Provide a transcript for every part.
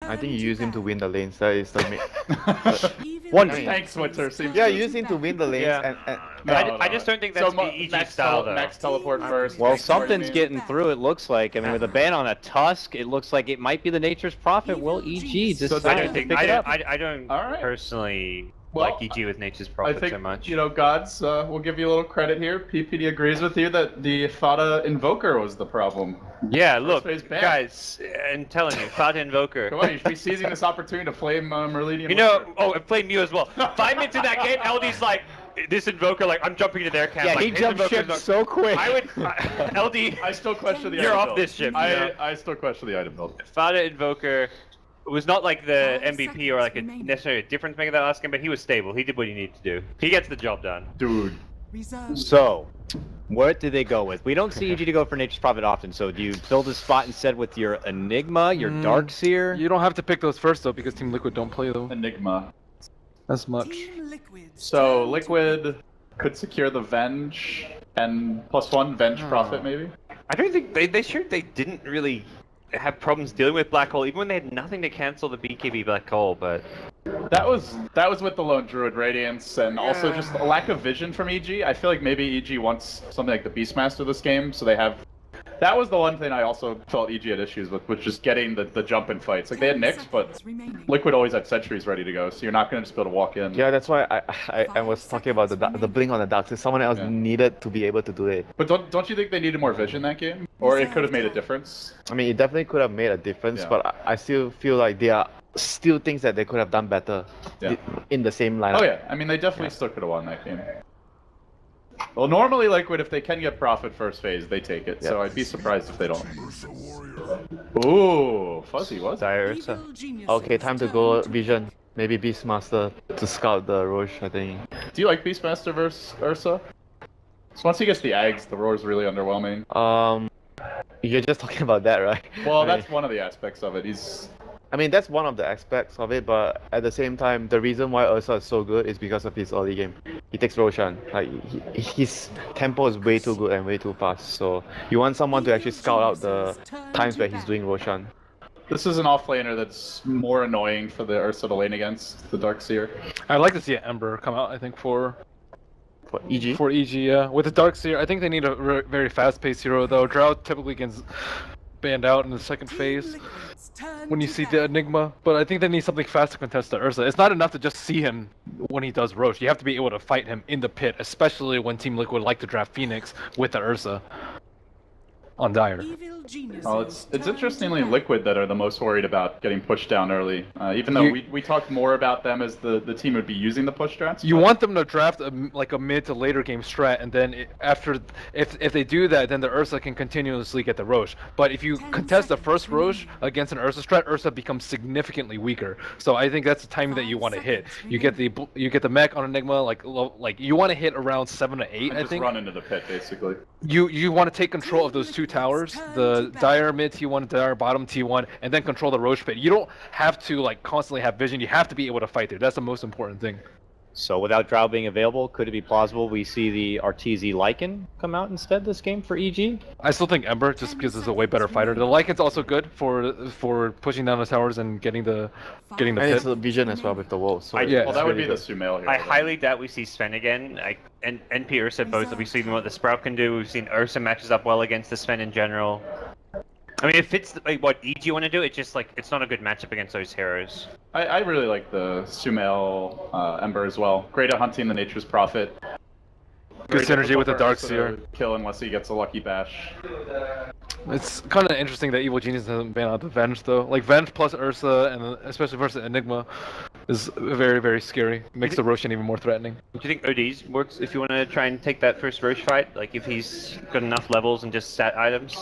I think you use him to win the lanes. That is the main. One Tank switcher seems Yeah, you use him to win the lanes. Yeah. And I just don't think that's the EG style though. Max teleport first. Well, tank sword something's main. getting through, it looks like. I mean, with a ban on a Tusk, it looks like it might be the Nature's Prophet. Will EG So decide I to don't think pick it up? I don't Alright. personally Well, like EG with Nature's I Prophet think, so much. you know, Gods, we'll give you a little credit here. PPD agrees with you that the Fada Invoker was the problem. Yeah, look, phase ban. guys, I'm telling you, Cloud Invoker. Come on, you should be seizing this opportunity to flame Merlidian. You know, Whisper. oh, and played Mew as well. 5 minutes in that game, LD's like, this Invoker, like, I'm jumping to their camp. Yeah, like, he his jumped Invoker's ship not- so quick. I would, LD, I still question the you're item off build. this ship. you know? I still question the item build. Fada Invoker was not like the MVP or like a necessarily a difference maker that last game, but he was stable. He did what he needed to do. He gets the job done. Dude. So, what do they go with? We don't see EG to go for Nature's Prophet often, so do you build a spot instead with your Enigma, your Darkseer? You don't have to pick those first though, because Team Liquid don't play them Enigma. as much. So, Liquid could secure the Venge and +1 Venge Prophet, maybe? I don't think they didn't really have problems dealing with Black Hole, even when they had nothing to cancel the BKB Black Hole, but... That was with the Lone Druid Radiance and also just a lack of vision from EG. I feel like maybe EG wants something like the Beastmaster this game, so they have... That was the one thing I also felt EG had issues with, was just getting the jump in fights. Like, they had Nyx, but Liquid always had sentries ready to go, so you're not going to just be able to walk in. yeah, that's why I was talking about the blink on the dark. So someone else needed to be able to do it. But don't you think they needed more vision that game? Or it could have made a difference? I mean, it definitely could have made a difference, Yeah. but I still feel like there are still things that they could have done better in the same lineup. Oh yeah, I mean, they definitely still could have won that game. Well, normally Liquid, if they can get Prophet first phase, they take it, so I'd be surprised if they don't. Ooh, Fuzzy, what? Dire Ursa. Okay, time to go Vision. Maybe Beastmaster to scout the Roche, I think. Do you like Beastmaster versus Ursa? So once he gets the eggs, the roar's really underwhelming. You're just talking about that, right? Well, I mean- that's one of the aspects of it. I mean, that's one of the aspects of it, but at the same time, the reason why Ursa is so good is because of his early game. He takes Roshan. Like, his tempo is way too good and way too fast, so you want someone to actually scout out the times where he's doing Roshan. This is an offlaner that's more annoying for the Ursa to lane against the Darkseer. I'd like to see an Ember come out, I think, for EG? EG, yeah. With the Darkseer, I think they need a very fast-paced hero, though. Drought typically gets banned out in the second phase when you see the Enigma, but I think they need something fast to contest the Ursa. It's not enough to just see him when he does Roche. You have to be able to fight him in the pit, especially when Team Liquid like to draft Phoenix with the Ursa on Dire. Well, it's interestingly Liquid that are the most worried about getting pushed down early. Even though we talked more about them as the team would be using the push strats. You want them to draft a mid to later game strat, and then if they do that, then the Ursa can continuously get the Roche. But if you contest the first Roche against an Ursa strat, Ursa becomes significantly weaker. So I think that's the timing that you want to hit. You get the mech on Enigma, like you want to hit around 7 to 8. And I just think run into the pit basically. you want to take control of those two towers, the Dire mid T1, Dire bottom T1, and then control the Roche pit. You don't have to like constantly have vision. You have to be able to fight there. That's the most important thing. So without Drow being available, could it be plausible we see the Arteezy Lycan come out instead this game for EG? I still think Ember, just because it's a way better fighter. The Lycan's also good for pushing down the towers and getting the And pit. it's a Vision as well with the wolves. So Yeah. Well, that would really be the good. Sumail here. I highly doubt we see Sven again. And NP Ursa both. We've seen what the Sprout can do. We've seen Ursa matches up well against the Sven in general. I mean, it fits like what EG want to do. It's just like it's not a good matchup against those heroes. I really like the Sumail Ember as well. Great at hunting the Nature's Prophet. Good Great synergy with the difficult for Ursa Darkseer. to kill unless he gets a lucky bash. It's kind of interesting that Evil Genius hasn't banned out the Venge though. Like Venge plus Ursa, and especially versus Enigma, is very, very scary. Makes the Roshan even more threatening. Do you think ODs works if you want to try and take that first Roche fight? Like if he's got enough levels and just stat items?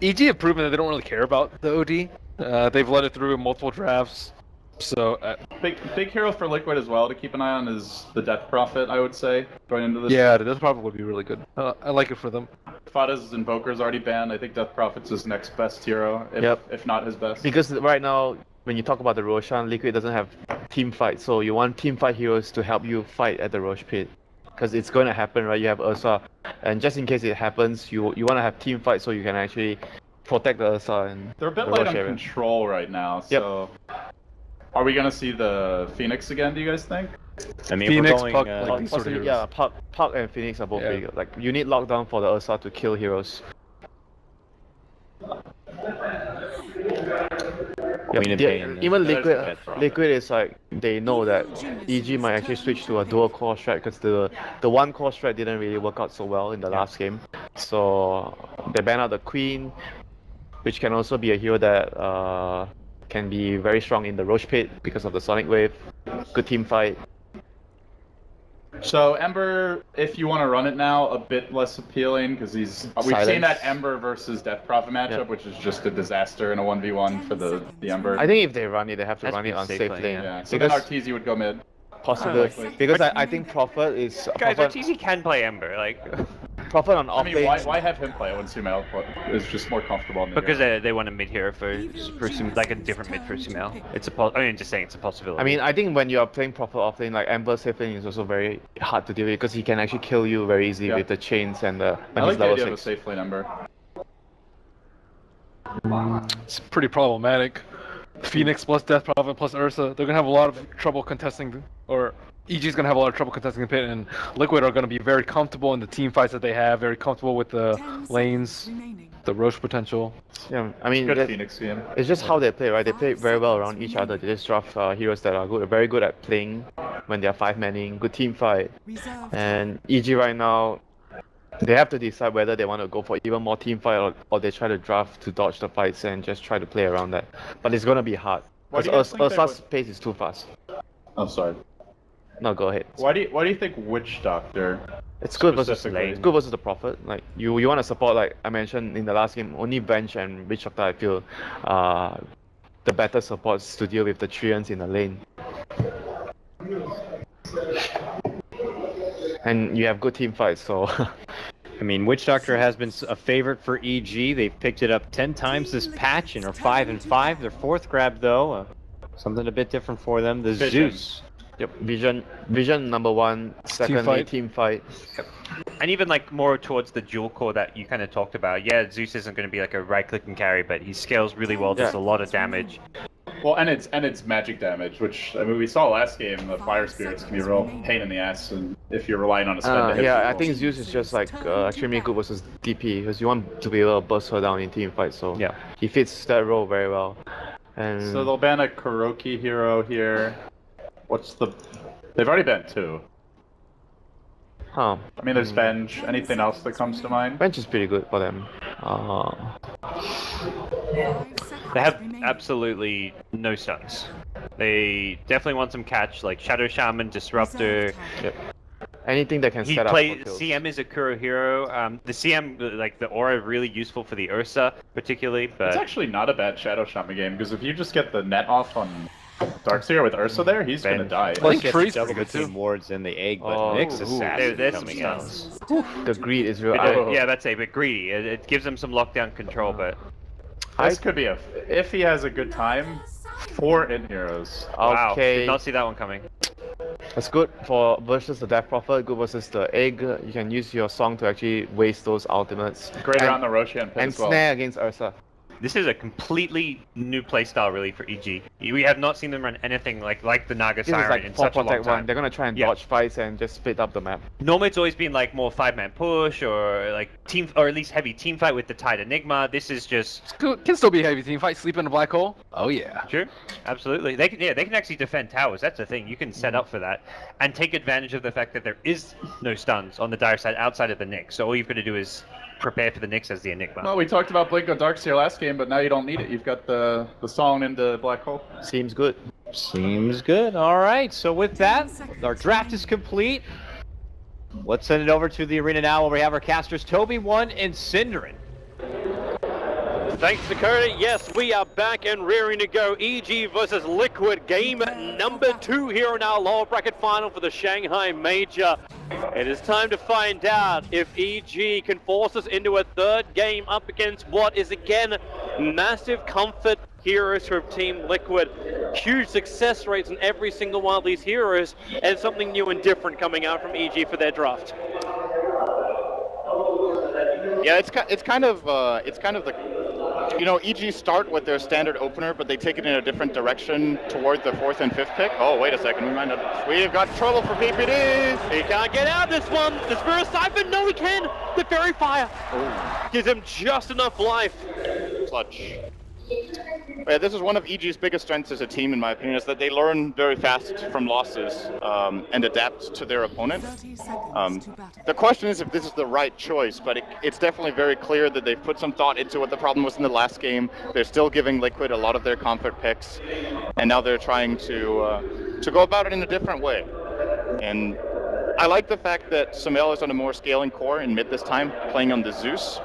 EG have proven that they don't really care about the OD. They've let it through in multiple drafts. So Big hero for Liquid as well to keep an eye on is the Death Prophet, I would say, going into this. yeah, this probably would be really good. I like it for them. Fada's Invoker is already banned. I think Death Prophet's his next best hero, if not his best. Because right now, when you talk about the Roshan, Liquid doesn't have team fight, so you want team fight heroes to help you fight at the Roche pit. Because it's going to happen, right? You have Ursa, and just in case it happens, you want to have team fight so you can actually protect the Ursa and They're a bit the light Roche on area. control right now, so... Are we gonna see the Phoenix again, do you guys think? I mean, Phoenix, we're Puck, going, like these sort of Possibly, heroes. yeah. Puck and Phoenix are both Yeah. pretty good. Like, you need lockdown for the Ursa to kill heroes. Queen and Pain, Even yeah, there's Liquid, a bit Liquid is like, they know that EG might actually switch to a dual core strat because the one core strat didn't really work out so well in the last game. So they ban out the Queen, which can also be a hero that can be very strong in the Roche Pit because of the Sonic Wave. Good team fight. So Ember, if you want to run it now, a bit less appealing because we've seen Silence. that Ember versus Death Prophet matchup, which is just a disaster in a 1v1 for the Ember. I think if they run it, they have to Has to run be it on safe safe lane, lane. Yeah. So then Because Arteezy would go mid. possibly because I think Prophet is Guys, Prophet, Arteezy can play Ember, like Prophet on I off mean, lane. why have him play when Sumail is just more comfortable in the because game? they want a mid hero for like a different mid for Sumail. It's I mean, just saying it's a possibility. I mean, I think when you are playing Prophet off lane, like Ember safe lane is also very hard to deal with because he can actually kill you very easily Yeah. with the chains and I when like he's the level idea of a 6. safe lane Ember. It's pretty problematic. Phoenix plus Death Prophet plus Ursa, they're gonna have a lot of trouble contesting, or EG's gonna have a lot of trouble contesting the pit, and Liquid are gonna be very comfortable in the team fights that they have, very comfortable with the lanes, the Roche potential. Yeah, I mean, Good that- Phoenix game. it's just how they play, right? They play very well around each other. They just draft heroes that are good, very good at playing when they are 5-manning, good team fight. And EG right now, they have to decide whether they want to go for even more team fight or they try to draft to dodge the fights and just try to play around that. But it's gonna be hard Why do you because guys think they Ursa's pace is too fast. Oh, sorry. No, go ahead. Why do you think Witch Doctor? It's good versus Specifically. it's good versus the Prophet. Like you want to support, like I mentioned in the last game, only Bench and Witch Doctor I feel the better supports to deal with the Treants in the lane. And you have good team fights, so I mean, Witch Doctor has been a favorite for EG. They've picked it up 10 times this patch and are 5-5. Their fourth grab, though, something a bit different for them. The Vision. Zeus. yep, Vision number one, secondly fight. team fight. and even like more towards the dual core that you kind of talked about. Yeah, Zeus isn't going to be like a right-click and carry, but he scales really well. Does Yeah. a lot of damage. Well, and it's magic damage, which I mean we saw last game. The Fire Spirits can be a real pain in the ass, and if you're relying on a spend to hit Yeah, I people. think Zeus is just like extremely good versus DP because you want to be able to burst her down in team fight. So Yeah. he fits that role very well. And So they'll ban a Kuroki hero here. What's the? They've already banned 2. huh. I mean, there's Bench. Anything else that comes to mind? Bench is pretty good for them. They have absolutely no stuns. They definitely want some catch, like Shadow Shaman, Disruptor. Anything that can He set up plays for kills. CM is a Kuro hero. The CM, like the aura, really useful for the Ursa, particularly. But It's actually not a bad Shadow Shaman game because if you just get the net off on Darkseer with Ursa there, he's gonna Bench. die. Well, I think Tree's Tree's double pretty good, between too. wards and the egg, but Oh, Nyx ooh. Assassin there's some coming out. stuns. The greed is real. Yeah, that's a bit greedy. It gives them some lockdown control, but This could be if he has a good time. 4 in heroes. wow, Okay, did not see that one coming. that's good for versus the Death Prophet. Good versus the Egg. You can use your song to actually waste those ultimates. Great and, around the Roshan pit and as well. snare against Ursa. This is a completely new playstyle, really, for EG. We have not seen them run anything like the Naga This is Siren like in 4 such a long protect 1. time. They're gonna try and Yeah. dodge fights and just split up the map. Normally, it's always been like more 5-man push or like team, or at least heavy team fight with the Tide Enigma. This is just Can still be a heavy team fight. Sleep in a black hole. Oh yeah. true. Absolutely, they can actually defend towers. That's the thing. You can set up for that and take advantage of the fact that there is no stuns on the dire side outside of the Nyx. So all you've got to do is prepare for the Nyx as the Enigma. Well, we talked about Blinko Darkseer last game, but now you don't need it. You've got the song into Black Hole. Seems good. Seems good. All right. So with that, our draft is complete. Let's send it over to the arena now where we have our casters Toby 1 and Synderen. Thanks, Dakota. Yes, we are back and rearing to go. EG versus Liquid, game number 2 here in our lower bracket final for the Shanghai Major. It is time to find out if EG can force us into a third game up against what is again massive comfort heroes from Team Liquid. Huge success rates in every single one of these heroes, and something new and different coming out from EG for their draft. Yeah, it's kind of the you know, EG start with their standard opener, but they take it in a different direction toward the 4th and 5th pick. Oh, wait a second, we've got trouble for PPD! He can't get out this one. The Spirit Siphon, no he can. The Fairy Fire gives him just enough life. Clutch. Yeah, this is one of EG's biggest strengths as a team, in my opinion, is that they learn very fast from losses and adapt to their opponent. The question is if this is the right choice, but it's definitely very clear that they've put some thought into what the problem was in the last game. They're still giving Liquid a lot of their comfort picks, and now they're trying to go about it in a different way. And I like the fact that Sumail is on a more scaling core in mid this time, playing on the Zeus.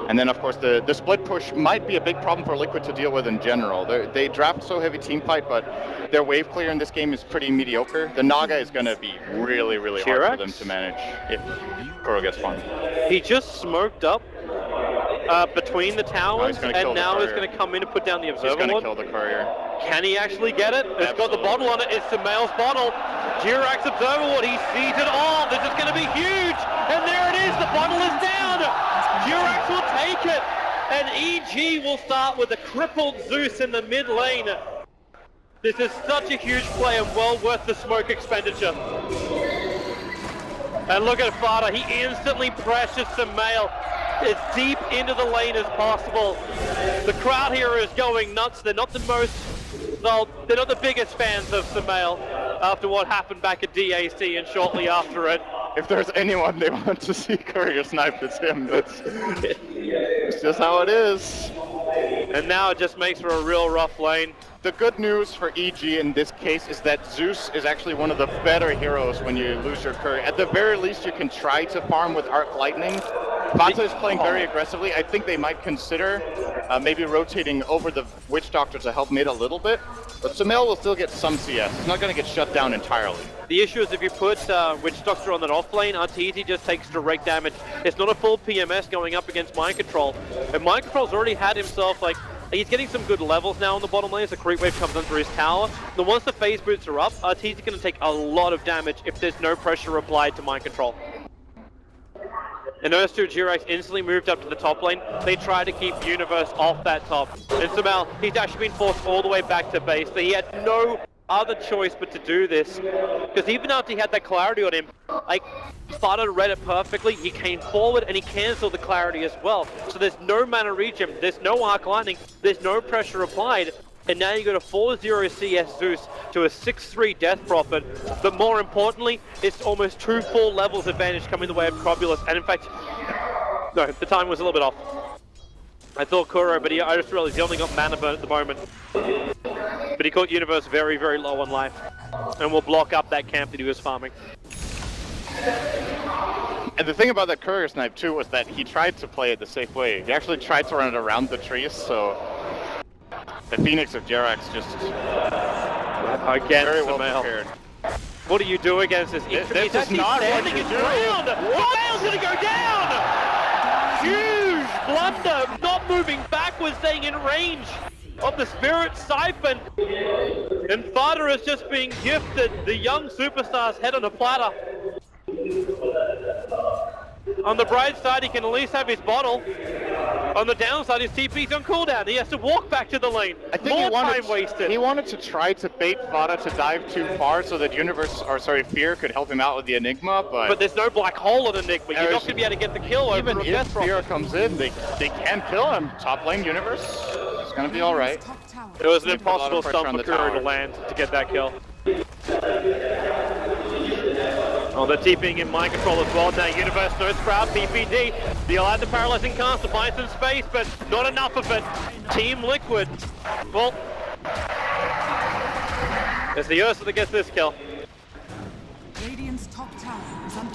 And then, of course, the split push might be a big problem for Liquid to deal with in general. They draft so heavy team fight, but their wave clear in this game is pretty mediocre. The Naga is going to be really, really hard for them to manage if Kuro gets farmed. He just smoked up between the towers, and now is going to come in and put down the Observer He's going to Lord. kill the courier. Can he actually get it? It's got the bottle on it. It's Sumail's bottle. Jirax Observer Lord, he sees it all. This is going to be huge. And there it is. The bottle is down. Jirax will take it. And EG will start with a crippled Zeus in the mid lane. This is such a huge play and well worth the smoke expenditure. And look at Fada. He instantly pressures Sumail as deep into the lane as possible. The crowd here is going nuts. They're not the most, well, they're not the biggest fans of Sumail after what happened back at DAC and shortly after it. If there's anyone they want to see courier snipe, it's him. It's just how it is. And now it just makes for a real rough lane. The good news for EG in this case is that Zeus is actually one of the better heroes when you lose your courier. At the very least, you can try to farm with Arc Lightning. Vata is playing very aggressively. I think they might consider maybe rotating over the Witch Doctor to help mid a little bit. But Sumail will still get some CS. He's not going to get shut down entirely. The issue is if you put Witch Doctor on that off lane, Arteezy just takes direct damage. It's not a full PMS going up against Mind Control. And Mind Control's already had himself, like, he's getting some good levels now on the bottom lane as the creep wave comes under his tower. Then once the phase boots are up, Arteezy's going to take a lot of damage if there's no pressure applied to Mind Control. And those two Jirax instantly moved up to the top lane. They try to keep Universe off that top. And Sumail, he's actually been forced all the way back to base, but he had no other choice but to do this. Because even after he had that clarity on him, like, Fada read it perfectly, he came forward and he cancelled the clarity as well. So there's no mana reach him, there's no Arc Lightning, there's no pressure applied. And now you got a 4-0 CS Zeus to a 6-3 Death Prophet. But more importantly, it's almost 2 full levels advantage coming the way of Crobulus. And in fact, no, the time was a little bit off. I thought Kuro, but I just realized he only got mana burn at the moment. But he caught Universe very, very low on life. And will block up that camp that he was farming. And the thing about that courier snipe too was that he tried to play it the safe way. He actually tried to run it around the trees, so the Phoenix of Jirax just very well prepared. What do you do against this? This is not what you do. Sumail's gonna go down! Huge blunder, not moving backwards, staying in range of the Spirit Siphon. And Fada is just being gifted the young superstar's head on a platter. On the bright side, he can at least have his bottle. On the downside, his TP's on cooldown. He has to walk back to the lane. I think he wanted to try to bait Fada to dive too far so that Fear could help him out with the Enigma, but there's no black hole on Enigma. You're not going to be able to get the kill over even a if Death Prophet. Fear comes in, they can kill him. Top lane Universe, it's going to be alright. It was an impossible stunt for Kuro to land to get that kill. Oh, they're TPing in Mind Control as well now. Universe, no Sprout, PPD. They'll add the Paralyzing Cast to buy some space, but not enough of it. Team Liquid. Well, it's the Ursa that gets this kill.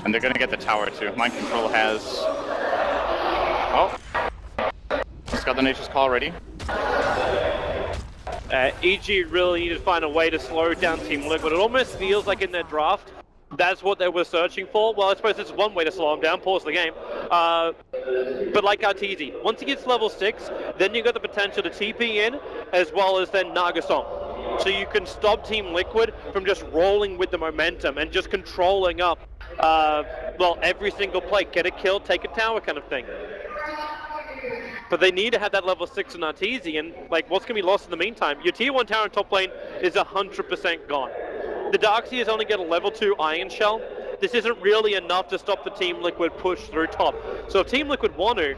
And they're going to get the tower too. Mind Control has... Oh. He's got the Nature's Call ready. EG really need to find a way to slow down Team Liquid. It almost feels like in their draft, that's what they were searching for. Well, I suppose it's one way to slow him down, pause the game. But like Arteezy, once he gets level 6, then you've got the potential to TP in, as well as then Nagasong. So you can stop Team Liquid from just rolling with the momentum and just controlling up, well, every single play. Get a kill, take a tower kind of thing. but they need to have that level 6 on Arteezy, and like what's going to be lost in the meantime? Your tier 1 tower in top lane is 100% gone. The Darkseers only get a level 2 Iron Shell. This isn't really enough to stop the Team Liquid push through top. So if Team Liquid want to,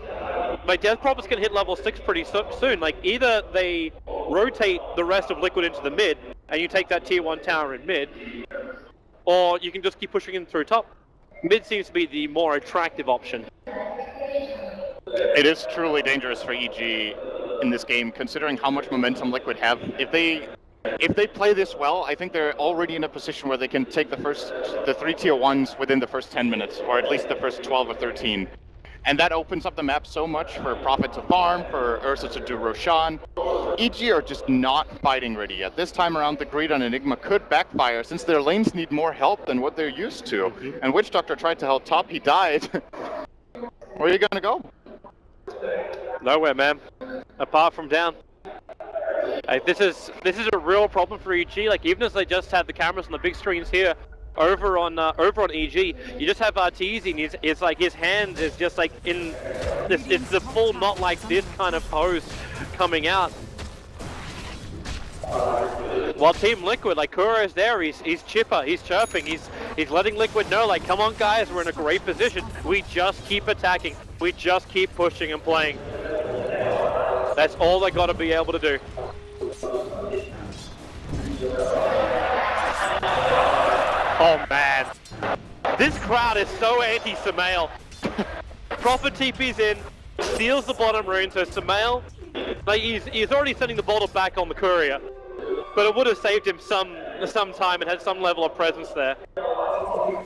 like Death Prophet's can hit level 6 pretty soon. Like either they rotate the rest of Liquid into the mid, and you take that tier 1 tower in mid, or you can just keep pushing in through top. Mid seems to be the more attractive option. It is truly dangerous for EG in this game, considering how much momentum Liquid have. If they play this well, I think they're already in a position where they can take the 3 tier 1s within the first 10 minutes, or at least the first 12 or 13. And that opens up the map so much for Prophet to farm, for Ursa to do Roshan. EG are just not fighting ready yet. This time around, the greed on Enigma could backfire, since their lanes need more help than what they're used to. And Witch Doctor tried to help top, he died. Where are you gonna go? Nowhere, man. Apart from down. Like, this is a real problem for EG. Like even as they just had the cameras on the big screens here, over on EG, you just have Arteezy, and it's like his hand is just like in this. It's the full not like this kind of pose coming out. While Team Liquid, like Kuro's there, he's chipper, he's chirping, he's letting Liquid know, like, come on guys, we're in a great position. We just keep attacking, we just keep pushing and playing. That's all they got to be able to do. Oh man, this crowd is so anti-Sumail. Prophet TP's in, steals the bottom rune, so Sumail, like he's already sending the bottle back on the courier, but it would have saved him some time and had some level of presence there.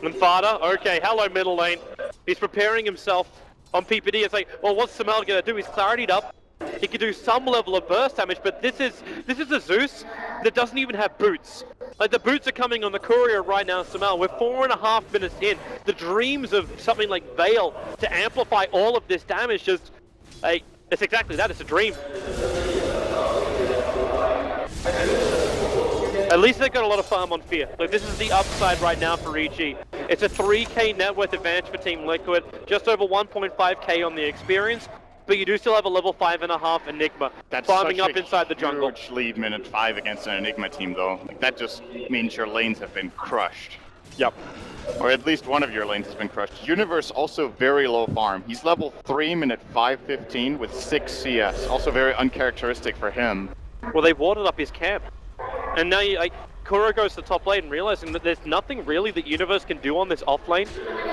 And Fada, okay, hello middle lane. He's preparing himself on PPD. It's like, well, what's Sumail gonna do? He's clarity'd up. He can do some level of burst damage, but this is a Zeus that doesn't even have boots. Like the boots are coming on the courier right now, Sumail. We're 4.5 minutes in. The dreams of something like Veil to amplify all of this damage just, like, it's exactly that. It's a dream. At least they got a lot of farm on Fear. Like this is the upside right now for EG. It's a 3k net worth advantage for Team Liquid, just over 1.5k on the experience. But you do still have a level 5.5 Enigma farming up inside the jungle. Huge lead minute 5 against an Enigma team though. Like, that just means your lanes have been crushed. Yep. Or at least one of your lanes has been crushed. Universe also very low farm. He's level 3 minute 515 with 6 CS. Also very uncharacteristic for him. Well, they warded up his camp. And now Kuro goes to top lane realizing that there's nothing really that Universe can do on this off lane.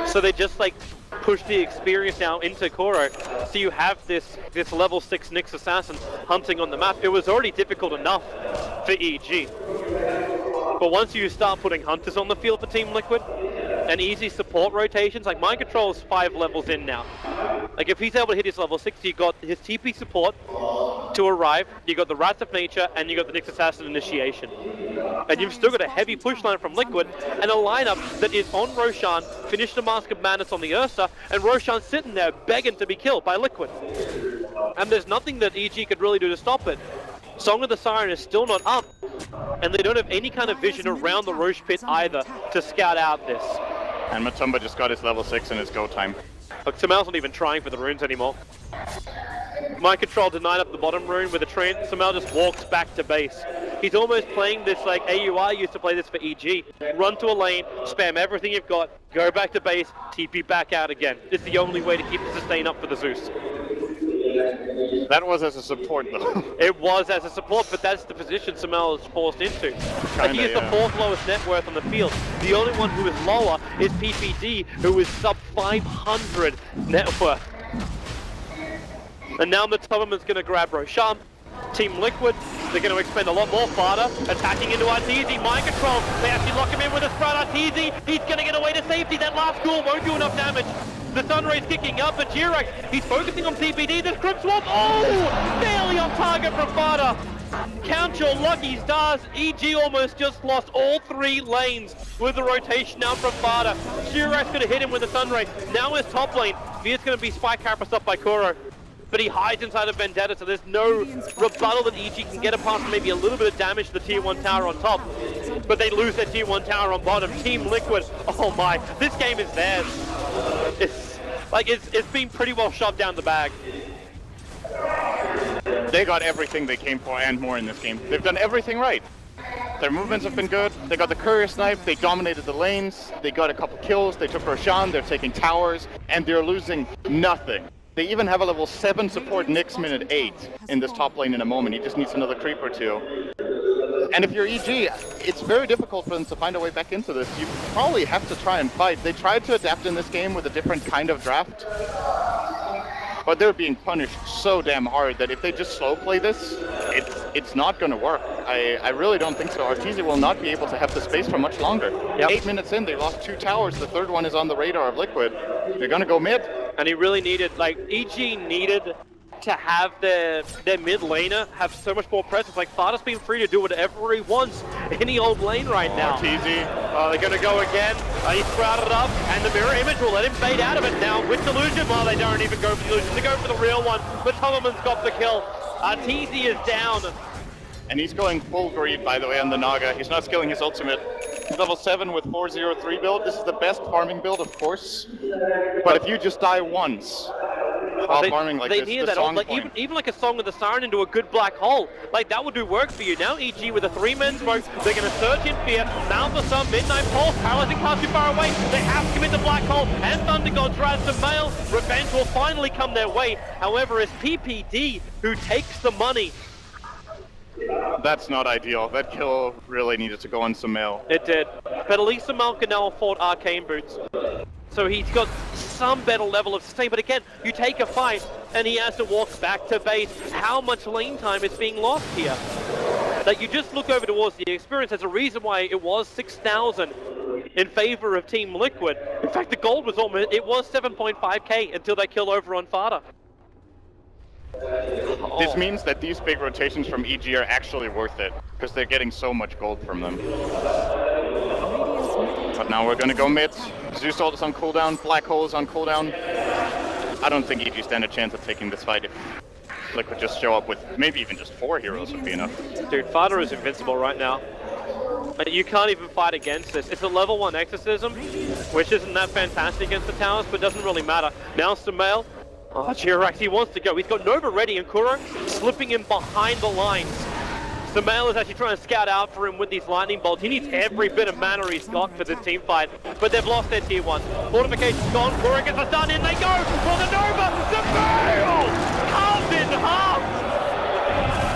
So they just like push the experience now into Kuro. So you have this level 6 Nyx assassin hunting on the map. It was already difficult enough for EG. But once you start putting hunters on the field for Team Liquid, and easy support rotations, like Mind Control's 5 levels in now. Like if he's able to hit his level 6, you got his TP support to arrive, you got the Wrath of Nature, and you got the Nyx Assassin initiation. And you've still got a heavy push line from Liquid, and a lineup that is on Roshan, finished the Mask of Madness on the Ursa, and Roshan's sitting there begging to be killed by Liquid. And there's nothing that EG could really do to stop it. Song of the Siren is still not up, and they don't have any kind of vision around the Roche pit either to scout out this. And Matumba just got his level 6 in his go time. Look, Sumail's not even trying for the runes anymore. Mind Control denied up the bottom rune with a Trent. Sumail just walks back to base. He's almost playing this like AUI used to play this for EG. Run to a lane, spam everything you've got, go back to base, TP back out again. It's the only way to keep the sustain up for the Zeus. That was as a support though. It was as a support, but that's the position Sumail is forced into. Like he is the 4th lowest net worth on the field. The only one who is lower is PPD, who is sub 500 net worth. And now the Tubman's going to grab Roshan. Team Liquid, they're going to expend a lot more Fada, attacking into Arteezy, Mind Control, they actually lock him in with a sprout. Arteezy, he's going to get away to safety, that last ghoul won't do enough damage. The Sunray's kicking up, but Jirax, he's focusing on PPD, the Crypt Swamp, oh! Barely on target from Fada. Count your lucky stars, EG almost just lost all 3 lanes with the rotation out from Fada. Jirax going to hit him with the Sunray, now his top lane, Veer's going to be spike capped up by Kuro. But he hides inside of Vendetta, so there's no rebuttal that EG can get apart from maybe a little bit of damage to the tier 1 tower on top. But they lose their tier 1 tower on bottom. Team Liquid, oh my, this game is theirs. It's been pretty well shoved down the bag. They got everything they came for and more in this game. They've done everything right. Their movements have been good. They got the courier snipe. They dominated the lanes. They got a couple kills. They took Roshan. They're taking towers. And they're losing nothing. They even have a level 7 support Nyx minute 8 in this top lane in a moment. He just needs another creep or two. And if you're EG, it's very difficult for them to find a way back into this. You probably have to try and fight. They tried to adapt in this game with a different kind of draft. But they're being punished so damn hard that if they just slow play this, it's not going to work. I really don't think so. Arteezy will not be able to have the space for much longer. Yep. 8 minutes in, they lost 2 towers. The third one is on the radar of Liquid. They're going to go mid. And he really needed, like, EG needed to have their mid laner have so much more presence. Like, Fada's been free to do whatever he wants in the old lane right now. Arteezy. They're going to go again. He sprouted up, and the mirror image will let him fade out of it now with Delusion. Well, they don't even go for the Delusion. They go for the real one, but Tommelman's got the kill. Arteezy is down. And he's going full greed, by the way, on the Naga. He's not skilling his ultimate. He's level 7 with 403 build. This is the best farming build, of course. But if you just die once while farming like they this, need the that song like point. even like a Song of the Siren into a good black hole, like that would do work for you. Now EG with a 3-man smoke, they're going to search in fear. Now for some Midnight Pulse, paralyzing cast too far away. They have to commit the black hole, and Thunder God's ransom mail. Revenge will finally come their way. However, it's PPD who takes the money. That's not ideal. That kill really needed to go on some mail. It did, but at least Samal can now afford Arcane Boots. So he's got some better level of sustain, but again, you take a fight and he has to walk back to base. How much lane time is being lost here? That you just look over towards the experience, there's a reason why it was 6,000 in favor of Team Liquid. In fact, the gold was almost, it was 7.5k until that kill over on Fada. This means that these big rotations from EG are actually worth it, because they're getting so much gold from them. But now we're gonna go mid. Zeus ult is on cooldown, Black Hole is on cooldown. I don't think EG stand a chance of taking this fight if Liquid just show up with maybe even just 4 heroes would be enough. Dude, Fada is invincible right now. You can't even fight against this. It's a level 1 exorcism, which isn't that fantastic against the towers, but doesn't really matter. Now Sumail. Oh, Jirax, he wants to go. He's got Nova ready and Kuro slipping in behind the lines. Sumail is actually trying to scout out for him with these lightning bolts. He needs every bit of mana he's got for this team fight, but they've lost their tier 1. Fortification's gone. Kuro gets the stun in. They go for the Nova. Sumail carved in half.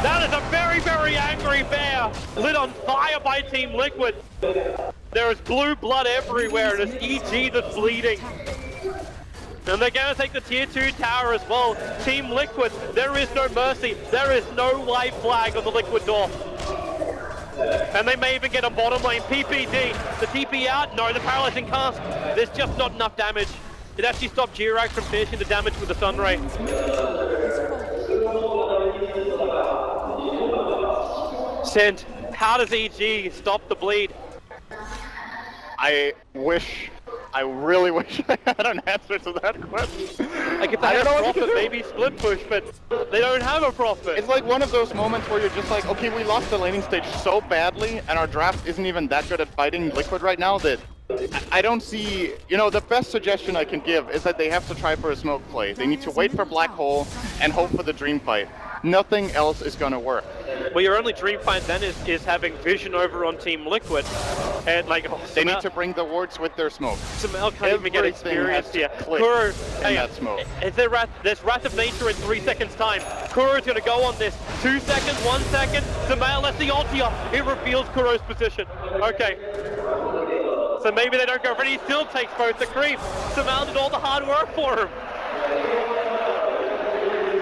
That is a very, very angry bear lit on fire by Team Liquid. There is blue blood everywhere, and it's EG that's bleeding. And they're going to take the tier 2 tower as well. Team Liquid, there is no mercy. There is no white flag on the Liquid door. And they may even get a bottom lane. PPD, the TP out. No, the paralyzing cast. There's just not enough damage. It actually stopped Jirax from finishing the damage with the Sunray. Sent, how does EG stop the bleed? I really wish I had an answer to that question. Like if they had a profit, maybe split push, but they don't have a profit. It's like one of those moments where you're just like, okay, we lost the laning stage so badly, and our draft isn't even that good at fighting Liquid right now that I don't see, you know, the best suggestion I can give is that they have to try for a smoke play. They need to wait for Black Hole and hope for the dream fight. Nothing else is gonna work. Well, your only dream fight then is having vision over on Team Liquid, and like they need to bring the wards with their smoke. Sumail can't even get experience here. Kuro, hey, that smoke. There's Wrath of Nature in 3 seconds time. Kuro's gonna go on this. 2 seconds, 1 second. Sumail lets the ulti up. It reveals Kuro's position. Okay. So maybe they don't go for it. He still takes both the creep. Sumail did all the hard work for him.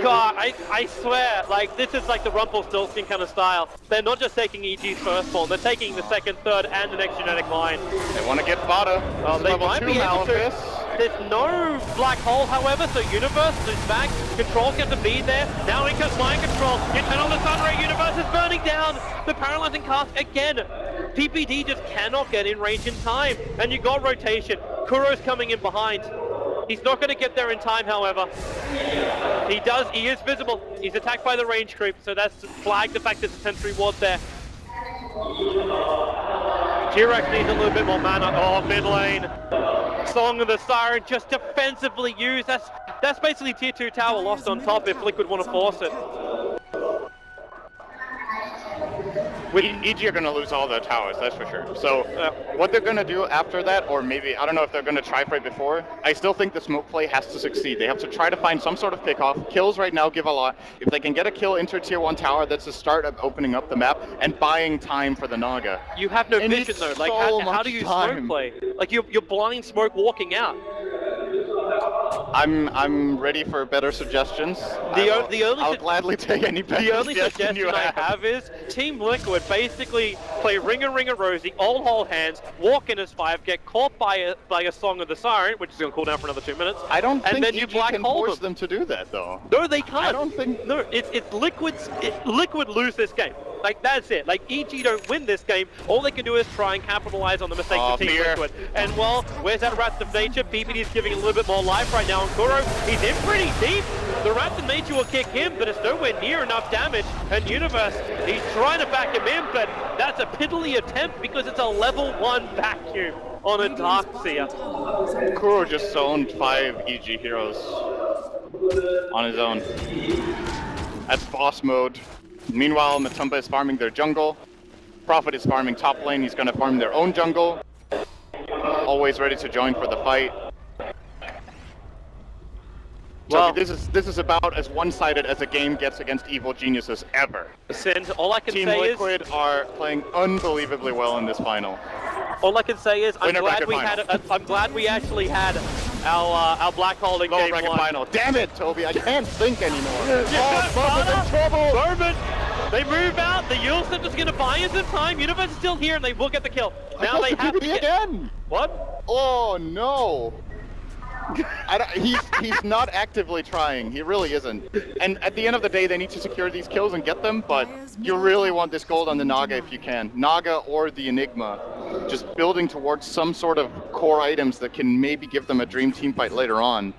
God, I swear, like, this is like the Rumpelstiltskin kind of style. They're not just taking EG's firstborn, they're taking the second, third, and the next genetic line. They want to get Fada. Oh, they might be able to. There's no black hole, however, so Universe is back. Control's going to be there. Now in comes Mind Control. You turn on the Sunray, Universe is burning down. The paralyzing cast again. PPD just cannot get in range in time. And you got rotation. Kuro's coming in behind. He's not going to get there in time, however. He is visible. He's attacked by the range creep, so that's flagged the fact there's a sentry ward there. Jirax needs a little bit more mana. Oh, mid lane. Song of the Siren just defensively used. That's basically tier 2 tower lost on top if Liquid want to force it. EG are going to lose all their towers, that's for sure. So what they're going to do after that, or maybe, I don't know if they're going to try for it before, I still think the smoke play has to succeed. They have to try to find some sort of pickoff. Kills right now give a lot. If they can get a kill into tier 1 tower, that's the start of opening up the map and buying time for the Naga. You have no vision though. Like, how do you smoke play? Like, you're blind smoke walking out. I'm ready for better suggestions. I'll gladly take any better The only suggestion you suggestion I have is Team Liquid basically play Ringer Rosie, all hold hands, walk in as 5, get caught by a Song of the Siren, which is going to cool down for another 2 minutes. I don't and think then EG you black can hole force them to do that, though. No, they can't. I don't think... No, it's Liquid lose this game. Like, that's it. Like, EG don't win this game. All they can do is try and capitalize on the mistakes of Team Liquid. And, well, where's that Wrath of Nature? PPD's giving a little bit more life right now on Kuro. He's in pretty deep. The Wrath of Nature will kick him, but it's nowhere near enough damage. And Universe, he's trying to back him in, but that's a piddly attempt because it's a level 1 vacuum on a Darkseer. Kuro just zoned 5 EG heroes on his own. That's boss mode. Meanwhile, Matumba is farming their jungle. Prophet is farming top lane. He's going to farm their own jungle. Always ready to join for the fight. Well, this is about as one-sided as a game gets against evil geniuses ever. Send, all I can Team say Liquid are playing unbelievably well in this final. All I can say is I'm glad we actually had our black hole in game 1. Final. Damn it, Toby! I can't think anymore. Bubba's in trouble. Bourbon. They move out. The Yule Scepter's going to buy us some time. Universe is still here, and they will get the kill. Now they have to get... again. What? Oh no! He's not actively trying. He really isn't. And at the end of the day, they need to secure these kills and get them, but you really want this gold on the Naga if you can. Naga or the Enigma. Just building towards some sort of core items that can maybe give them a dream team fight later on.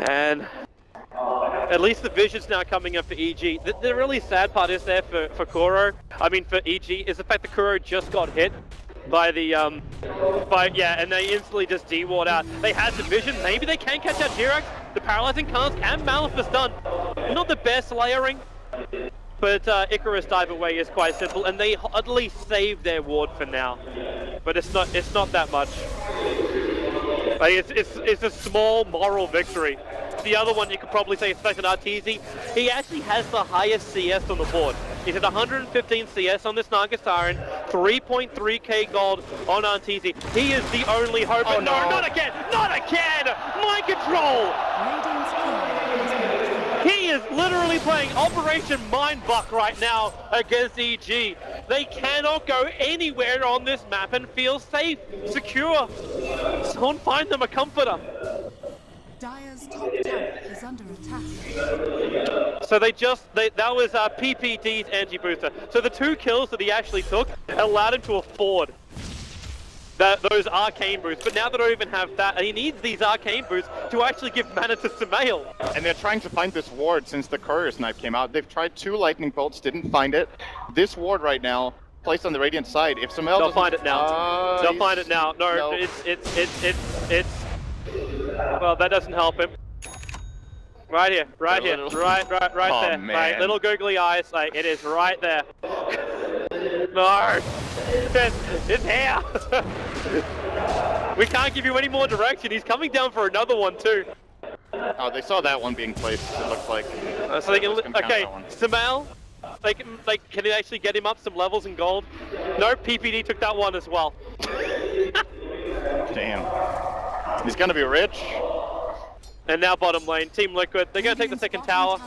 And at least the vision's now coming up for EG. The really sad part is there for Kuro, for EG, is the fact that Kuro just got hit by the, and they instantly just D-ward out. They had the vision, maybe they can catch out Jirax. The paralyzing cast and Malphus done. Not the best layering, but Icarus dive away is quite simple, and they at least saved their ward for now. But it's not that much. Like, it's a small moral victory. The other one you could probably say is Second Arteezy. He actually has the highest CS on the board. He's at 115 CS on this Naga Siren, 3.3k gold on Arteezy. He is the only hope. Oh, no, not again! Not again! Mind control! He is literally playing Operation Mindbuck right now against EG. They cannot go anywhere on this map and feel safe, secure. Someone find them a comforter. Dire's top tower is under attack. So that was PPD's anti-booster. So the 2 kills that he actually took allowed him to afford those arcane boosts. But now they don't even have that, and he needs these arcane boosts to actually give mana to Sumail. And they're trying to find this ward since the courier snipe came out. They've tried 2 lightning bolts, didn't find it. This ward right now, placed on the Radiant side. If Sumail they'll find it now. They'll find it now. No, it's well, that doesn't help him. Right here, right there. Man. Right, little googly eyes. Like, it is right there. No, it's here. We can't give you any more direction. He's coming down for another one too. Oh, they saw that one being placed. It looks like. So they can. Okay, Sumail. Like, can they actually get him up some levels in gold? No, PPD took that one as well. Damn. He's gonna be rich. And now bottom lane, Team Liquid, they're gonna take the second tower.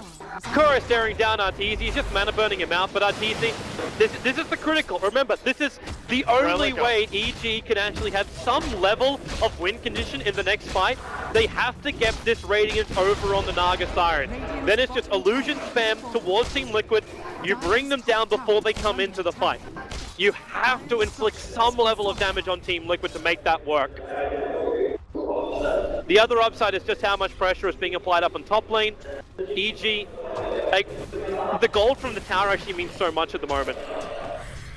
Kuro staring down Arteezy, he's just mana burning him out, but Arteezy, this is the critical. Remember, this is the only way EG can actually have some level of win condition in the next fight. They have to get this Radiance over on the Naga Siren. Then it's just illusion spam towards Team Liquid. You bring them down before they come into the fight. You have to inflict some level of damage on Team Liquid to make that work. The other upside is just how much pressure is being applied up on top lane. EG, like, the gold from the tower actually means so much at the moment.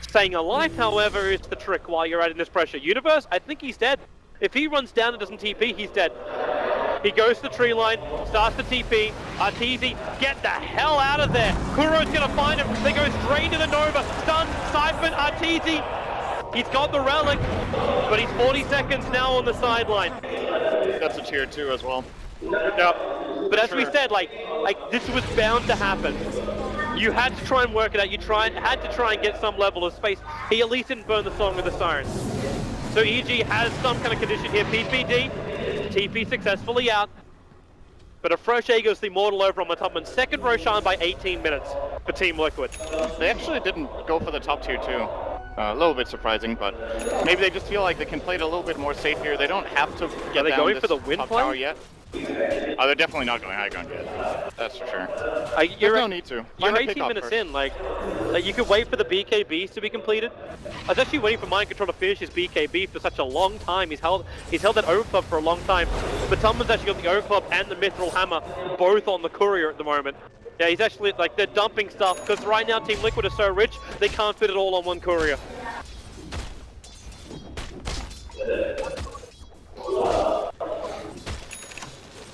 Staying alive, however, is the trick while you're adding this pressure. Universe, I think he's dead. If he runs down and doesn't TP, he's dead. He goes to the tree line, starts the TP. Arteezy, get the hell out of there. Kuro's gonna find him. They go straight to the Nova. Stun, Siphon, Arteezy. He's got the relic, but he's 40 seconds now on the sideline. That's a tier 2 as well. Yep. But as we said, like this was bound to happen. You had to try and work it out. You had to try and get some level of space. He at least didn't burn the song with the sirens. So EG has some kind of condition here. PPD, TP successfully out. But a fresh Aegis the Immortal over on the top and second Roshan by 18 minutes for Team Liquid. They actually didn't go for the top tier 2. A little bit surprising, but maybe they just feel like they can play it a little bit more safe here. They don't have to get Are they down going this for the win top play? tower yet. Oh, they're definitely not going high ground yet. That's for sure. There's You're no need to. You're Find a 18 pickup minutes first. in, like you could wait for the BKBs to be completed. I was actually waiting for Mind Control to finish his BKB for such a long time. He's held that overclock for a long time. But Tumman's actually got the overclock and the Mithril Hammer both on the Courier at the moment. Yeah, he's actually, like, they're dumping stuff, because right now Team Liquid is so rich, they can't fit it all on one Courier.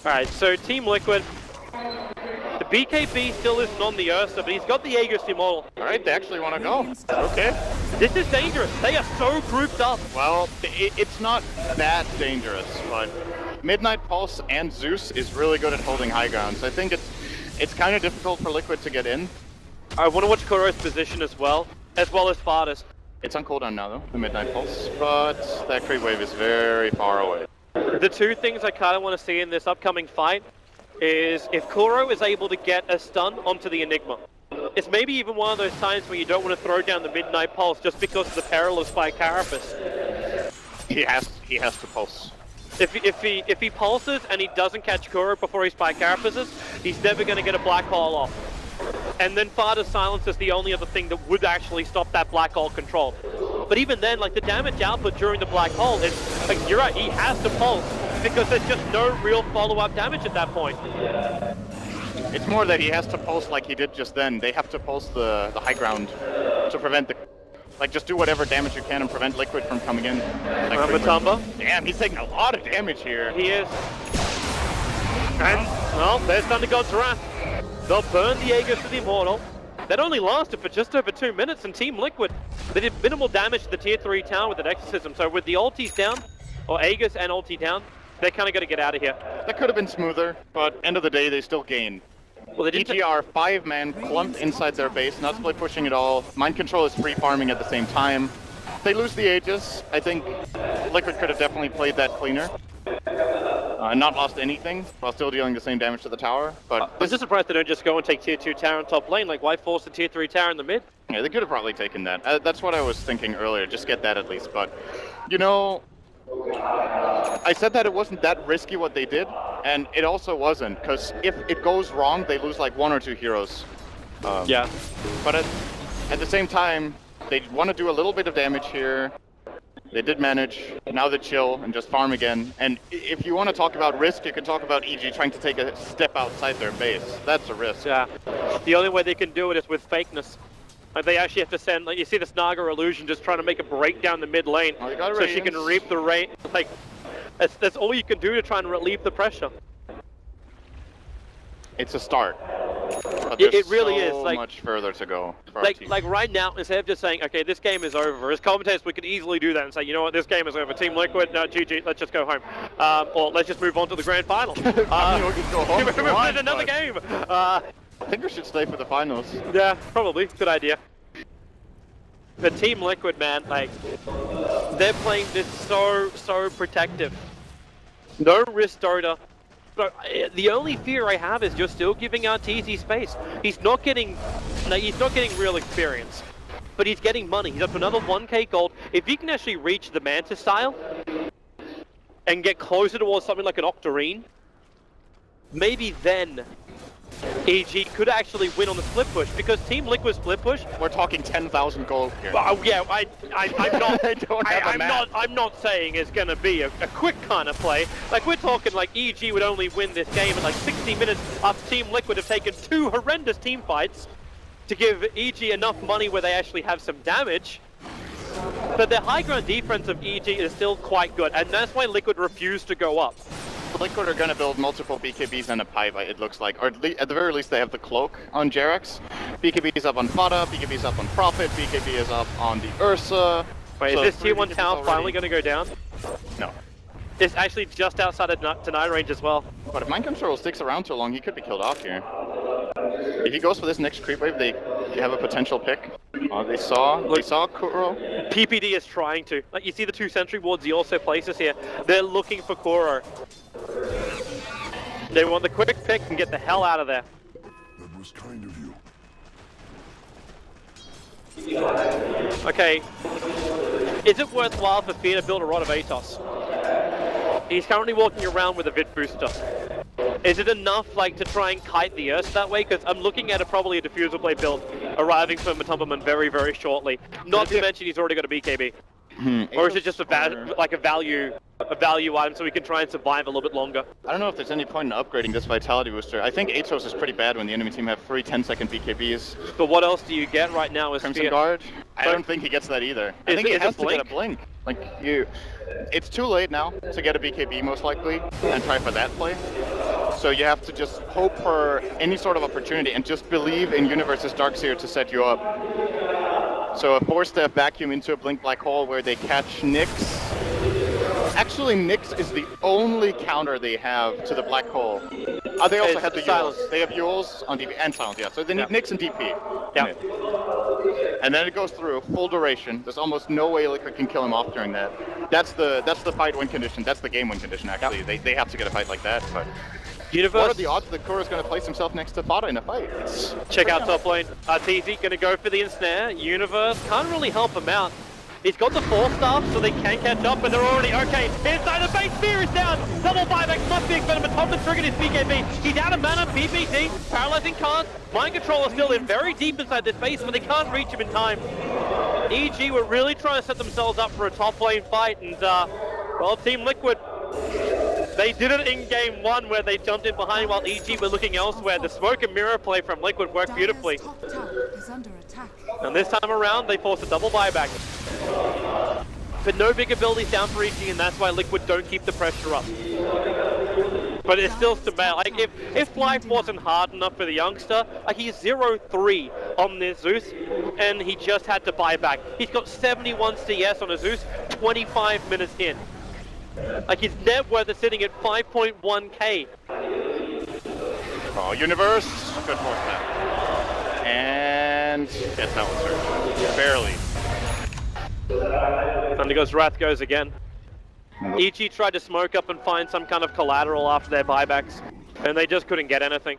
Alright, so Team Liquid, the BKB still isn't on the Ursa, but he's got the Aegis Immortal. Alright, they actually want to go. Okay. This is dangerous. They are so grouped up. Well, it's not that dangerous, but Midnight Pulse and Zeus is really good at holding high ground, so I think it's kind of difficult for Liquid to get in. I want to watch Kuro's position as well as Fardas. It's on cooldown now, though, the Midnight Pulse, but that creep wave is very far away. The two things I kind of want to see in this upcoming fight is if Kuro is able to get a stun onto the Enigma. It's maybe even one of those times where you don't want to throw down the Midnight Pulse just because of the peril of Spy Carapace. He has to pulse. If he pulses and he doesn't catch Kuro before he Spy Carapaces, he's never going to get a black hole off. And then Farda's silence is the only other thing that would actually stop that black hole control. But even then, like, the damage output during the black hole is, like, you're right, he has to pulse because there's just no real follow-up damage at that point. It's more that he has to pulse like he did just then. They have to pulse the high ground to prevent the... Like, just do whatever damage you can and prevent Liquid from coming in. Like Matumba. Damn, he's taking a lot of damage here. He is. And, well, there's Thunder God's Wrath. They'll burn the Aegis to the Immortal. That only lasted for just over 2 minutes, and Team Liquid, they did minimal damage to the tier 3 town with an Exorcism. So with the ultis down, or Aegis and ulti down, they kind of got to get out of here. That could have been smoother, but end of the day, they still gain. Well, they didn't EG are 5-man clumped inside their base, not split pushing at all. Mind Control is free farming at the same time. They lose the Aegis. I think Liquid could have definitely played that cleaner. And not lost anything while still dealing the same damage to the tower. But I was just surprised they don't just go and take tier 2 tower in top lane. Like, why force the tier 3 tower in the mid? yeah, they could have probably taken that. That's what I was thinking earlier. Just get that at least. But, you know, I said that it wasn't that risky what they did, and it also wasn't. Because if it goes wrong, they lose like 1 or 2 heroes. Yeah. But at the same time, they want to do a little bit of damage here. They did manage. Now they chill and just farm again. And if you want to talk about risk, you can talk about EG trying to take a step outside their base. That's a risk. Yeah. The only way they can do it is with fakeness. Like, they actually have to send, like, you see this Naga illusion just trying to make a break down the mid lane Oh, you got so she can Radiance. reap the rain. Like, that's all you can do to try and relieve the pressure. It's a start. But It there's really so is, like- much further to go for our Like team. right now, instead of just saying, okay, this game is over, as commentators, we could easily do that and say, you know what, this game is over. Team Liquid, no, GG, let's just go home. Or let's just move on to the grand final. I mean, we could go home if you want, another but game. I think we should stay for the finals. Yeah, probably. Good idea. The Team Liquid, man, like, they're playing this so protective. No risk Dota. But the only fear I have is you're still giving Arteezy space. He's not getting real experience, but he's getting money. He's up to another 1k gold. If he can actually reach the Mantis style and get closer towards something like an Octarine, maybe then EG could actually win on the split push, because Team Liquid split push. We're talking 10,000 gold here. Yeah, I'm not. I don't have a map. I'm not saying it's going to be a quick kind of play. Like, we're talking like EG would only win this game in like 60 minutes after Team Liquid have taken 2 horrendous team fights to give EG enough money where they actually have some damage. But the high ground defense of EG is still quite good, and that's why Liquid refused to go up. Liquid are going to build multiple BKBs and a pipe, it looks like. Or at the very least, they have the cloak on Jarex. BKB is up on Fada, BKB is up on Prophet, BKB is up on the Ursa. Wait, So is this tier 1 BKBs tower already. finally going to go down? No. It's actually just outside of deny range as well. But if Mind Control sticks around too long, he could be killed off here. If he goes for this next creep wave, they have a potential pick. They saw Kuro. PPD is trying to. Like, you see the 2 sentry wards he also places here. They're looking for Kuro. They want the quick pick and get the hell out of there. That was kind of you. Okay. Is it worthwhile for Fear to build a Rod of Atos? He's currently walking around with a Vid booster. Is it enough, like, to try and kite the Earth that way? Because I'm looking at probably a Diffusal Blade build arriving for Matumberman very, very shortly. Not to mention he's already got a BKB. Or is it just a value item so we can try and survive a little bit longer? I don't know if there's any point in upgrading this Vitality Booster. I think Atos is pretty bad when the enemy team have 3 10-second BKBs. But what else do you get right now as Crimson Fear? Guard? I don't think he gets that either. I think he has to get a Blink. Like, it's too late now to get a BKB most likely and try for that play. So you have to just hope for any sort of opportunity and just believe in Universe's Darkseer to set you up. So a 4-step vacuum into a Blink Black Hole where they catch Nyx. Actually, Nyx is the only counter they have to the Black Hole. They also have the Yules. They have Yules on DP and Silence, yeah. So they need Nyx and DP. Yeah. And then it goes through full duration. There's almost no way Liquid can kill him off during that. That's the fight win condition. That's the game win condition, actually. Yep. They have to get a fight like that. But what are the odds that Kuro's going to place himself next to Fada in a fight? Check out top lane. TZ going to go for the ensnare. Universe can't really help him out. He's got the 4-staff, so they can catch up, but they're already okay. Inside the base, Spear is down. Double buyback must be expended, but Thompson triggered his BKB. He's out of mana, PPT, paralyzing can't. Mind Control is still in very deep inside this base, but they can't reach him in time. EG were really trying to set themselves up for a top lane fight, and well, Team Liquid, they did it in game 1 where they jumped in behind while EG were looking elsewhere. The smoke and mirror play from Liquid worked beautifully. And this time around, they forced a double buyback. But no big abilities down for EG, and that's why Liquid don't keep the pressure up. But it's still bad. Like, if life wasn't hard enough for the youngster, like, he's 0-3 on this Zeus, and he just had to buy back. He's got 71 CS on a Zeus, 25 minutes in. Like, his net worth is sitting at 5.1k. Oh, Universe! Good force that. And yes, that was hurt. Barely. Thunder goes, Wrath goes again. EG tried to smoke up and find some kind of collateral after their buybacks, and they just couldn't get anything.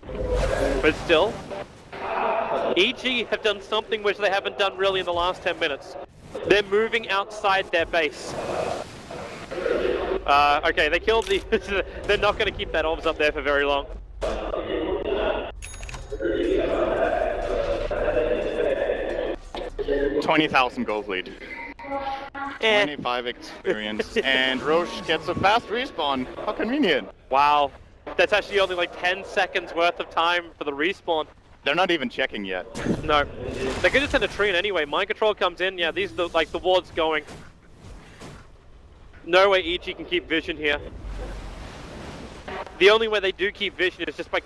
But still, EG have done something which they haven't done really in the last 10 minutes. They're moving outside their base. Okay, they killed the... They're not going to keep that orbs up there for very long. $20,000 gold lead. 25 experience. And Roche gets a fast respawn. How convenient. Wow. That's actually only like 10 seconds worth of time for the respawn. They're not even checking yet. No. They could just send a tree in anyway. Mind Control comes in. Yeah, these are the wards going. No way EG can keep vision here. The only way they do keep vision is just by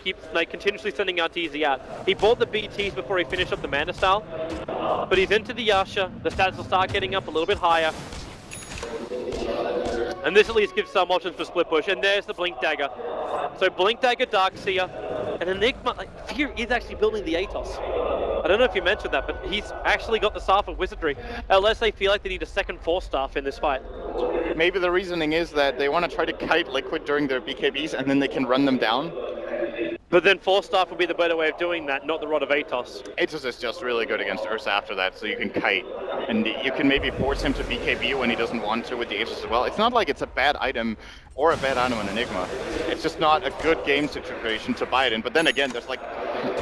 continuously sending out TZ out. He bought the BTs before he finished up the Mana Style, but he's into the Yasha. The stats will start getting up a little bit higher. And this at least gives some options for split push. And there's the Blink Dagger. So Blink Dagger, Darkseer, and Enigma. Like, Fear is actually building the Atos. I don't know if you mentioned that, but he's actually got the Staff of Wizardry, unless they feel like they need a second 4-staff in this fight. Maybe the reasoning is that they want to try to kite Liquid during their BKBs and then they can run them down. But then 4-staff would be the better way of doing that, not the Rod of Atos. Atos is just really good against Ursa after that, so you can kite. And you can maybe force him to BKB when he doesn't want to with the Atos as well. It's not like it's a bad item or a bad item in Enigma. It's just not a good game situation to buy it in. But then again, there's like,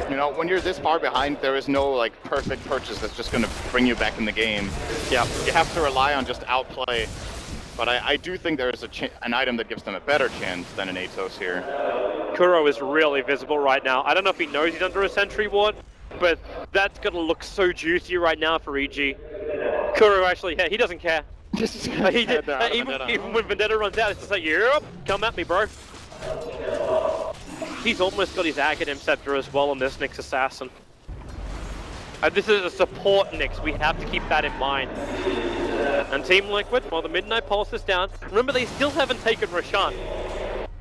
you know, when you're this far behind, there is no like perfect purchase that's just going to bring you back in the game. Yeah, you have to rely on just outplay. But I do think there is an item that gives them a better chance than an Atos here. Kuro is really visible right now. I don't know if he knows he's under a sentry ward, but that's going to look so juicy right now for EG. Kuro actually, yeah, he doesn't care. He did, even when Vendetta runs out, it's just like, yep, come at me, bro. He's almost got his Aghanim Scepter as well on this Nyx Assassin. And this is a support Nyx, we have to keep that in mind. And Team Liquid, well, the Midnight Pulse is down. Remember, they still haven't taken Roshan.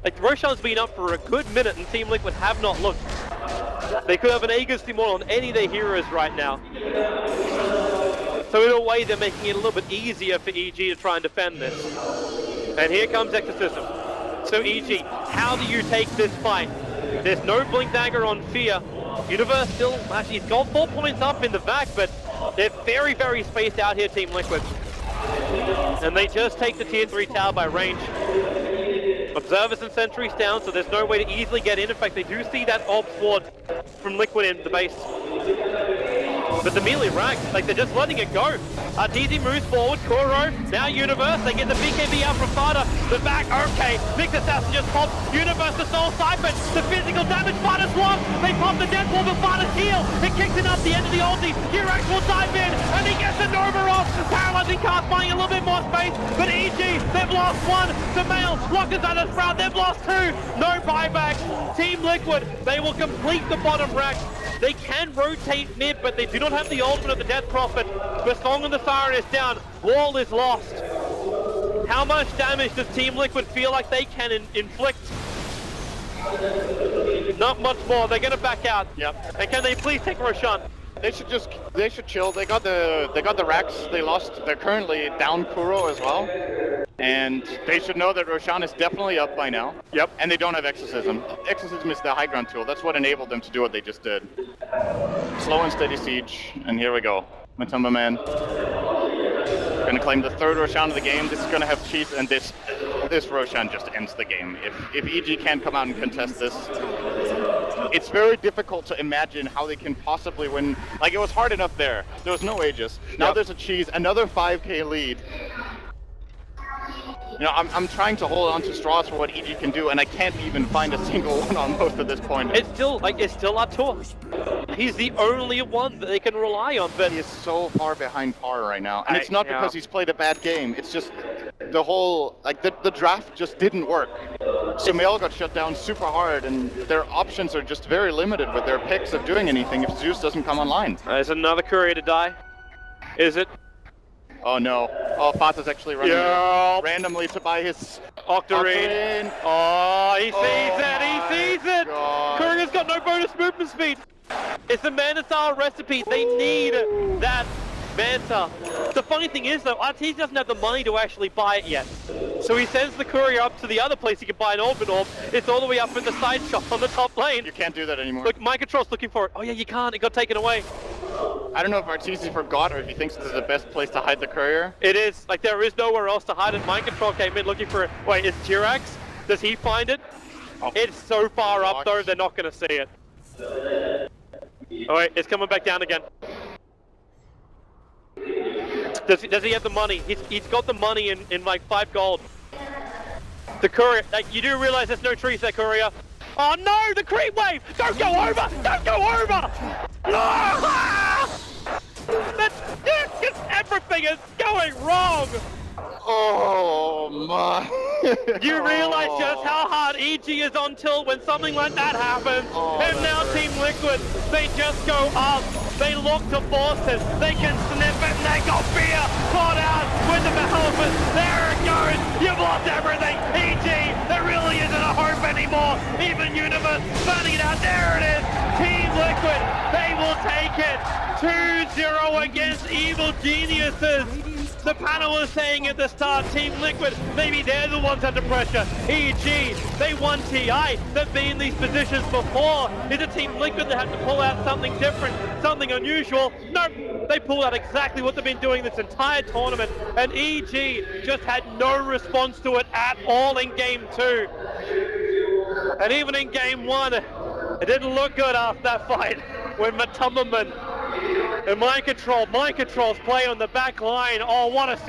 Like, Roshan's been up for a good minute and Team Liquid have not looked. They could have an Aegis Demon on any of their heroes right now. So in a way, they're making it a little bit easier for EG to try and defend this. And here comes Exorcism. So EG, how do you take this fight? There's no Blink Dagger on Fear. Universe still, actually, he's got 4 points up in the back, but they're very, very spaced out here, Team Liquid. And they just take the tier 3 tower by range. Observers and sentries down, so there's no way to easily get in. In fact, they do see that orb sword from Liquid in the base. But the melee rack, like, they're just letting it go. Arteezy moves forward, Kuro, now Universe, they get the BKB out from Fada, the back, okay, Nyx Assassin just popped, Universe the Soul Siphon, the physical damage, Fada's lost, they pop the death wall, but Fada's heal, it kicks it up the end of the ulti, Urax will dive in, and he gets the Nova off, Paralyzing Cast buying a little bit more space, but EG, they've lost one, to Mail, Lockers at a Sprout, they've lost 2, no buyback, Team Liquid, they will complete the bottom rack. They can rotate mid, but they do not have the ultimate of the Death Prophet. The Song of the Siren is down. Wall is lost. How much damage does Team Liquid feel like they can inflict? Not much more. They're going to back out. Yep. And can they please take Roshan? They should chill. They got the racks. They lost. They're currently down Kuro as well. And they should know that Roshan is definitely up by now. Yep. And they don't have Exorcism. Exorcism is the high ground tool. That's what enabled them to do what they just did. Slow and steady siege. And here we go. Matumba Man. Gonna claim the 3rd Roshan of the game. This is gonna have cheese, and this Roshan just ends the game. If EG can't come out and contest this, it's very difficult to imagine how they can possibly win. Like, it was hard enough there. There was no Aegis. Now there's a cheese, another 5k lead. You know, I'm trying to hold on to straws for what EG can do, and I can't even find a single one on most at this point. It's still Artur. He's the only one that they can rely on, but he is so far behind par right now. And it's not because he's played a bad game. It's just the whole, like, the draft just didn't work. Sumail got shut down super hard, and their options are just very limited with their picks of doing anything if Zeus doesn't come online. There's another courier to die. Is it? Oh no. Oh, Fata's actually running randomly to buy his Octarine. Oh, he sees it! He sees it! Courier's got no bonus movement speed. It's the Manta recipe. They need that Manta. The funny thing is, though, Arteezy doesn't have the money to actually buy it yet. So he sends the courier up to the other place he can buy an Orbit Orb. It's all the way up in the side shop on the top lane. You can't do that anymore. Look, Microtrol's looking for it. Oh yeah, you can't. It got taken away. I don't know if Arteezy forgot or if he thinks this is the best place to hide the courier. It is. Like, there is nowhere else to hide it. Mind Control came in looking for it. Wait, is Tirax? Does he find it? Oh. It's so far up, though, they're not going to see it. Oh, wait, it's coming back down again. Does he have the money? He's got the money in like 5 gold. The courier, like, you do realize there's no trees there, courier. Oh no, the creep wave! Don't go over! Don't go over! Everything is going wrong! Oh my! You realize just how hard EG is on tilt when something like that happens. And now Team Liquid, they just go up. They look to force it. They can sniff it, and they got Fear caught out with the Behelmet. There it goes. You've lost everything. EG, there really isn't a hope anymore. Even Universe finding it out. There it is. Team Liquid, they will take it. 2-0 against Evil Geniuses. The panel was saying at the start, Team Liquid, maybe they're the ones under pressure. EG, they won TI. They've been in these positions before. Is it Team Liquid that had to pull out something different, something unusual? Nope, they pulled out exactly what they've been doing this entire tournament. And EG just had no response to it at all in Game 2. And even in Game 1, it didn't look good after that fight when Matumbaman and Mind Control's play on the back line. Oh, what a series.